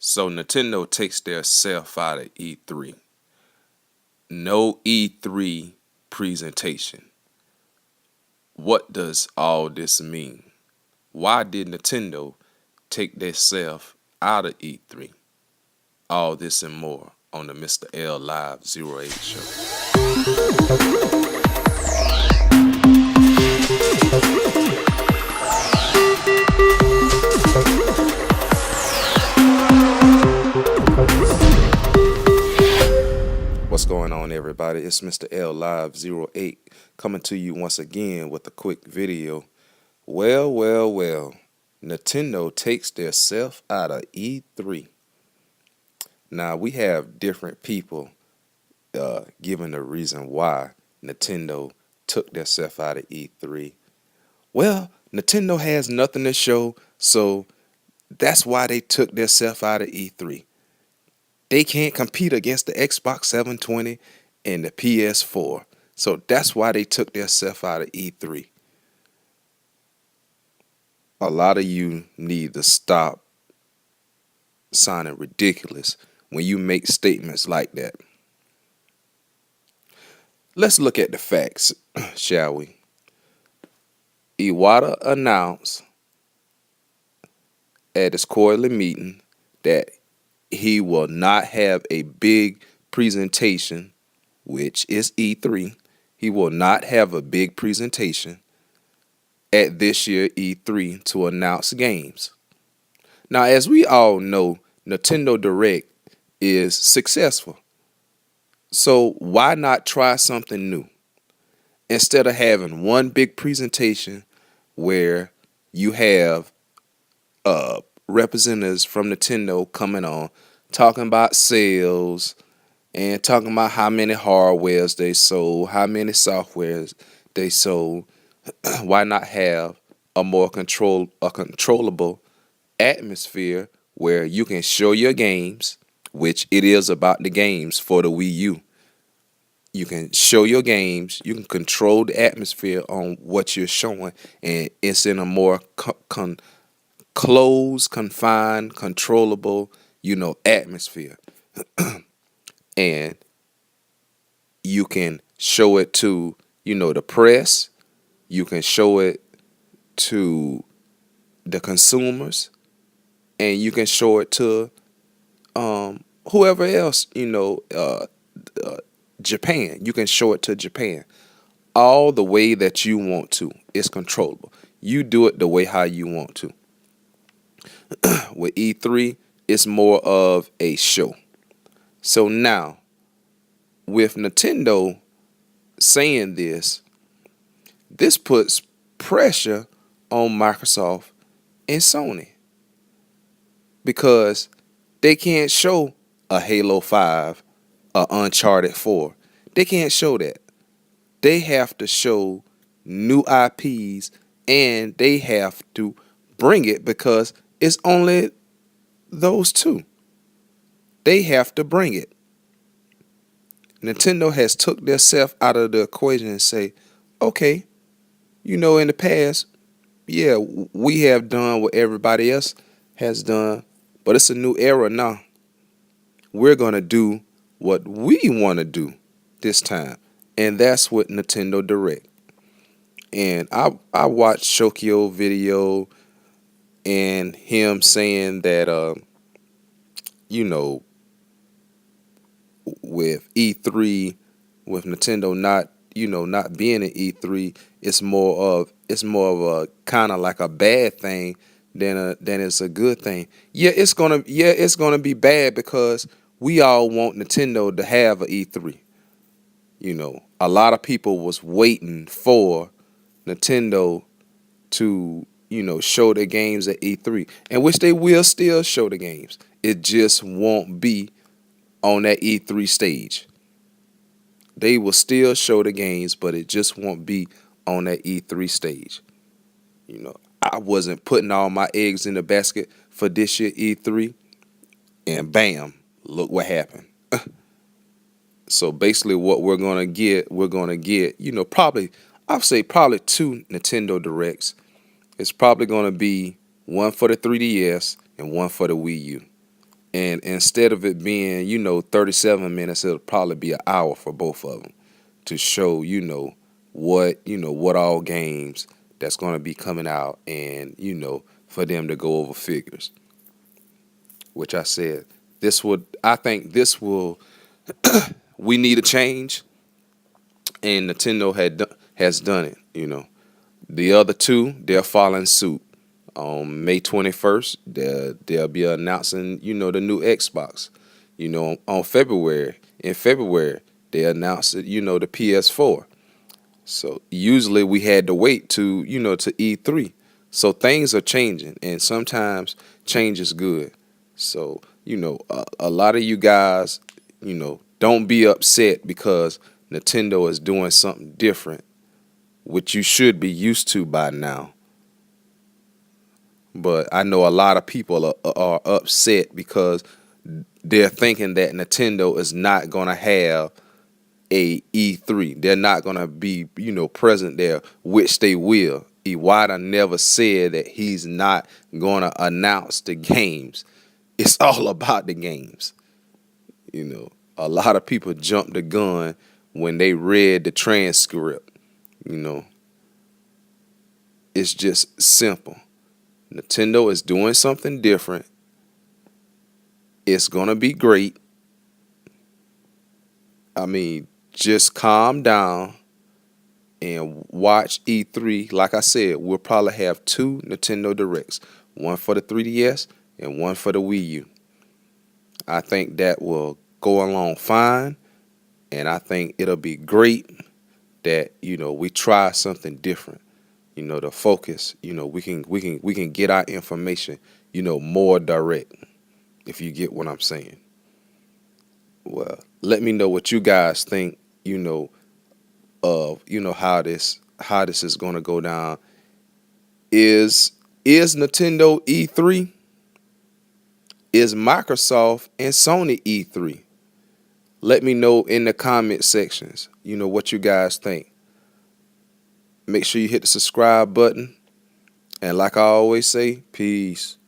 So Nintendo takes their self out of E3. No E3 presentation. What does all this mean? Why did Nintendo take their self out of E3? All this and more on the Mr. L Live 08 show. What's going on, everybody? It's Mr. L Live 08 coming to you once again with a quick video. Well, Nintendo takes their self out of E3. Now, we have different people giving the reason why Nintendo took their self out of E3. Well, Nintendo has nothing to show, so that's why they took their self out of E3. They can't compete against the Xbox 720 and the PS4. So that's why they took their self out of E3. A lot of you need to stop sounding ridiculous when you make statements like that. Let's look at the facts, shall we? Iwata announced at his quarterly meeting that he will not have a big presentation, which is E3. He will not have a big presentation at this year E3 to announce games. Now, as we all know, Nintendo Direct is successful. So why not try something new? Instead of having one big presentation where you have representatives from Nintendo coming on talking about sales and talking about how many hardwares they sold, how many softwares they sold. Why not have a more controllable atmosphere where you can show your games, which it is about the games for the Wii U. You can show your games, you can control the atmosphere on what you're showing, and it's in a more closed, confined, controllable, atmosphere. And you can show it to, the press. You can show it to the consumers, and you can show it to whoever else, Japan. You can show it to Japan. All the way that you want to. It's controllable. You do it the way how you want to. With E3, it's more of a show. So now, with Nintendo saying this puts pressure on Microsoft and Sony because they can't show a Halo 5, a Uncharted 4. They can't show that. They have to show new IPs, and they have to bring it because it's only those two. They have to bring it. Nintendo has took their self out of the equation and say, okay, in the past, yeah, we have done what everybody else has done, but it's a new era now. We're going to do what we want to do this time, and that's what Nintendo Direct. And I watched Shokyo video and him saying that, with E3, with Nintendo not being in E3, it's more of a kind of like a bad thing than it's a good thing. Yeah, it's gonna be bad because we all want Nintendo to have an E3. A lot of people was waiting for Nintendo to show their games at E3, and which they will still show the games. It just won't be on that E3 stage. They will still show the games, but it just won't be on that E3 stage. I wasn't putting all my eggs in the basket for this year E3, and bam, look what happened. So basically what we're going to get, probably, I'd say probably 2 Nintendo Directs. It's probably going to be one for the 3DS and one for the Wii U. And instead of it being, 37 minutes, it'll probably be an hour for both of them to show, what all games that's going to be coming out, and, for them to go over figures, which I said, I think this will, we need a change, and Nintendo has done it. The other two, they're following suit. On May 21st, they'll be announcing, the new Xbox. In February, they announced it, the PS4. So usually we had to wait to E3. So things are changing, and sometimes change is good. So, a lot of you guys, don't be upset because Nintendo is doing something different, which you should be used to by now. But I know a lot of people are upset because they're thinking that Nintendo is not going to have a E3. They're not going to be, present there, which they will. Iwata never said that he's not going to announce the games. It's all about the games. A lot of people jumped the gun when they read the transcript. It's just simple. Nintendo is doing something different. It's going to be great. I mean, just calm down and watch E3. Like I said, we'll probably have two Nintendo Directs, one for the 3DS and one for the Wii U. I think that will go along fine, and I think it'll be great that we try something different. The focus. We can get our information more direct. If you get what I'm saying. Well, let me know what you guys think. Of how this is going to go down. Is Nintendo E3? Is Microsoft and Sony E3? Let me know in the comment sections, what you guys think. Make sure you hit the subscribe button. And like I always say, peace.